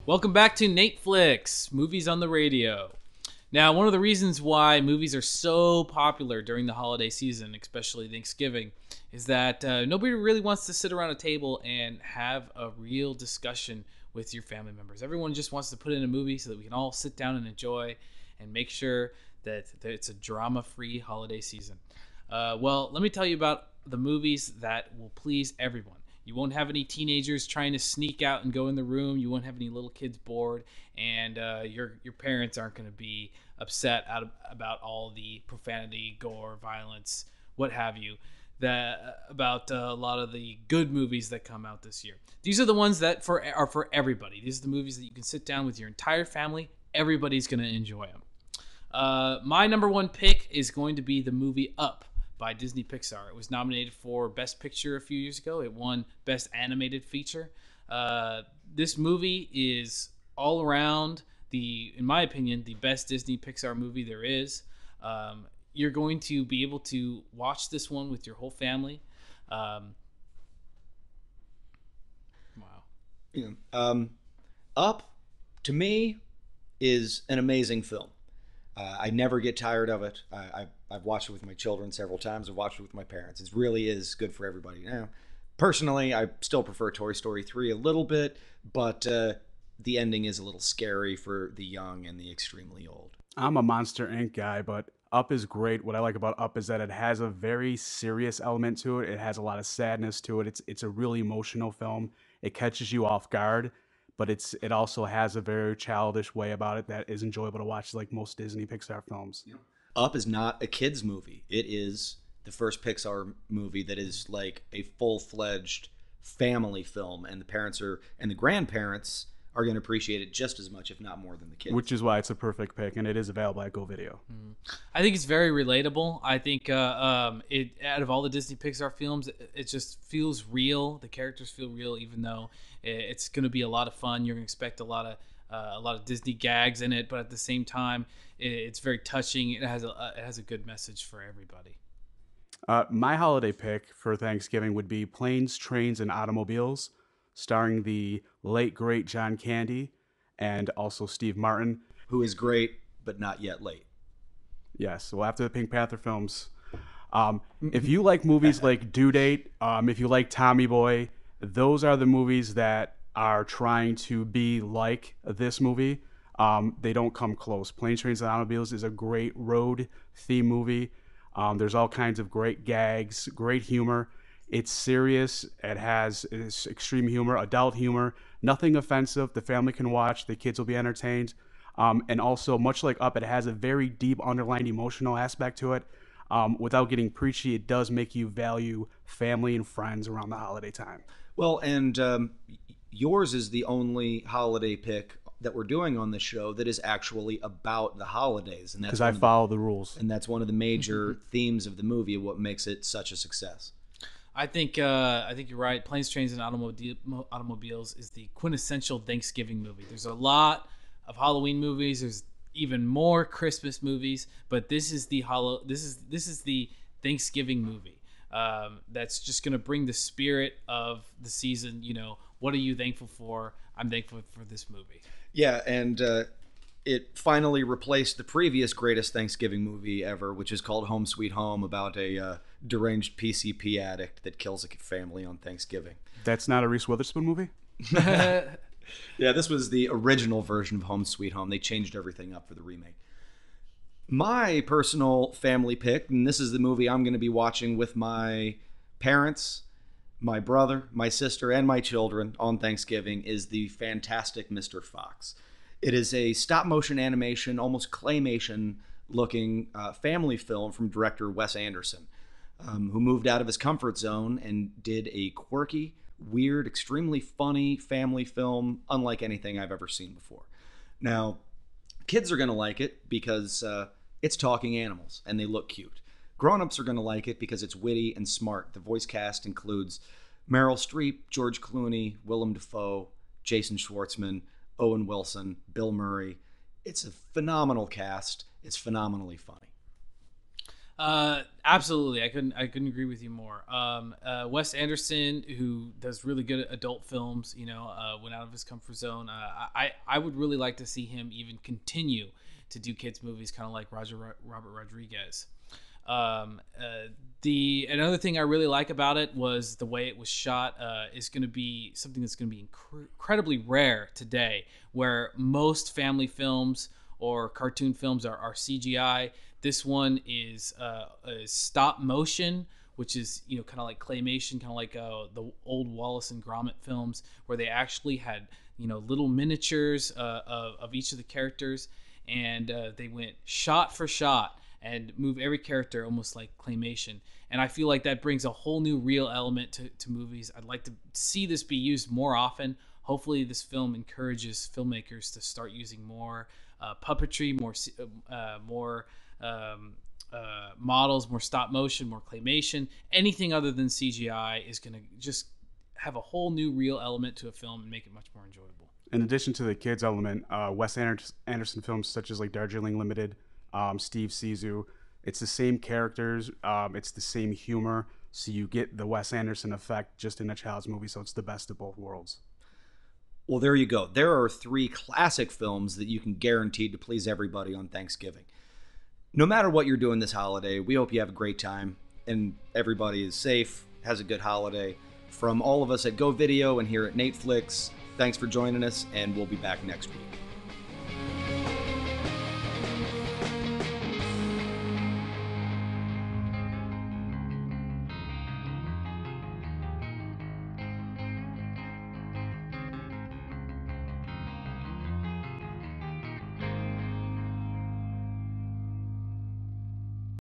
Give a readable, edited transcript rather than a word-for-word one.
Welcome back to NATEFLIX, movies on the radio. Now, one of the reasons why movies are so popular during the holiday season, especially Thanksgiving, is that nobody really wants to sit around a table and have a real discussion with your family members. Everyone just wants to put in a movie so that we can all sit down and enjoy and make sure that it's a drama-free holiday season. Well, let me tell you about the movies that will please everyone. You won't have any teenagers trying to sneak out and go in the room. You won't have any little kids bored, and your parents aren't going to be upset about all the profanity, gore, violence, what have you, about a lot of the good movies that come out this year. These are the ones that are for everybody. These are the movies that you can sit down with your entire family. Everybody's going to enjoy them. My number one pick is going to be the movie Up by Disney Pixar. It was nominated for Best Picture a few years ago. It won Best Animated Feature. This movie is all around in my opinion, the best Disney Pixar movie there is. You're going to be able to watch this one with your whole family. Wow. Yeah. Up, to me, is an amazing film. I never get tired of it. I've watched it with my children several times. I've watched it with my parents. It really is good for everybody. Now, personally, I still prefer Toy Story 3 a little bit, but the ending is a little scary for the young and the extremely old. I'm a Monster Inc. guy, but Up is great. What I like about Up is that it has a very serious element to it. It has a lot of sadness to it. It's a really emotional film. It catches you off guard, but it also has a very childish way about it that is enjoyable to watch, like most Disney Pixar films. Yep. Up is not a kid's movie. It is the first Pixar movie that is like a full-fledged family film, and the grandparents are going to appreciate it just as much, if not more, than the kids. Which is why it's a perfect pick, and it is available at Go Video. I think it's very relatable. I think out of all the Disney Pixar films, it just feels real. The characters feel real, even though it's going to be a lot of fun. You're going to expect a lot of Disney gags in it, but at the same time, it's very touching. It has a good message for everybody. My holiday pick for Thanksgiving would be Planes, Trains, and Automobiles, starring the late, great John Candy and also Steve Martin. Who is great, but not yet late. Yes, well, after the Pink Panther films. If you like movies like Due Date, if you like Tommy Boy, those are the movies that are trying to be like this movie. They don't come close. Planes, Trains, and Automobiles is a great road theme movie. There's all kinds of great gags, great humor. It's serious. It's extreme humor, adult humor, nothing offensive. The family can watch. The kids will be entertained. And also, much like Up, it has a very deep underlying emotional aspect to it. Without getting preachy, it does make you value family and friends around the holiday time. Well, and yours is the only holiday pick that we're doing on this show that is actually about the holidays. Because I follow the rules. And that's one of the major themes of the movie, what makes it such a success. I think you're right. Planes, Trains, and Automobiles is the quintessential Thanksgiving movie. There's a lot of Halloween movies. There's even more Christmas movies, but this is the Thanksgiving movie. That's just gonna bring the spirit of the season. You know, what are you thankful for? I'm thankful for this movie. Yeah, and it finally replaced the previous greatest Thanksgiving movie ever, which is called Home Sweet Home, about a deranged PCP addict that kills a family on Thanksgiving. That's not a Reese Witherspoon movie? Yeah, this was the original version of Home Sweet Home. They changed everything up for the remake. My personal family pick, and this is the movie I'm going to be watching with my parents, my brother, my sister, and my children on Thanksgiving, is the fantastic Mr. Fox. It is a stop-motion animation, almost claymation-looking family film from director Wes Anderson, who moved out of his comfort zone and did a quirky, weird, extremely funny family film unlike anything I've ever seen before. Now, kids are going to like it because it's talking animals and they look cute. Grown-ups are going to like it because it's witty and smart. The voice cast includes Meryl Streep, George Clooney, Willem Dafoe, Jason Schwartzman, Owen Wilson, Bill Murray. It's a phenomenal cast. It's phenomenally funny. Absolutely. I couldn't agree with you more. Wes Anderson, who does really good adult films, went out of his comfort zone. I would really like to see him even continue to do kids movies, kind of like Robert Rodriguez. The another thing I really like about it was the way it was shot. Is going to be something that's going to be incredibly rare today, where most family films or cartoon films are CGI. This one is stop motion, which is kind of like claymation, kind of like the old Wallace and Gromit films, where they actually had little miniatures of each of the characters, and they went shot for shot and move every character almost like claymation. And I feel like that brings a whole new real element to movies. I'd like to see this be used more often. Hopefully this film encourages filmmakers to start using more puppetry, more models, more stop motion, more claymation. Anything other than CGI is going to just have a whole new real element to a film and make it much more enjoyable. In addition to the kids element, Wes Anderson films such as like Darjeeling Limited, Steve Zissou, it's the same characters, it's the same humor, so you get the Wes Anderson effect just in a child's movie, so it's the best of both worlds. Well, there you go. There are 3 classic films that you can guarantee to please everybody on Thanksgiving. No matter what you're doing this holiday, we hope you have a great time and everybody is safe, has a good holiday. From all of us at Go Video and here at NATEFLIX, thanks for joining us, and we'll be back next week.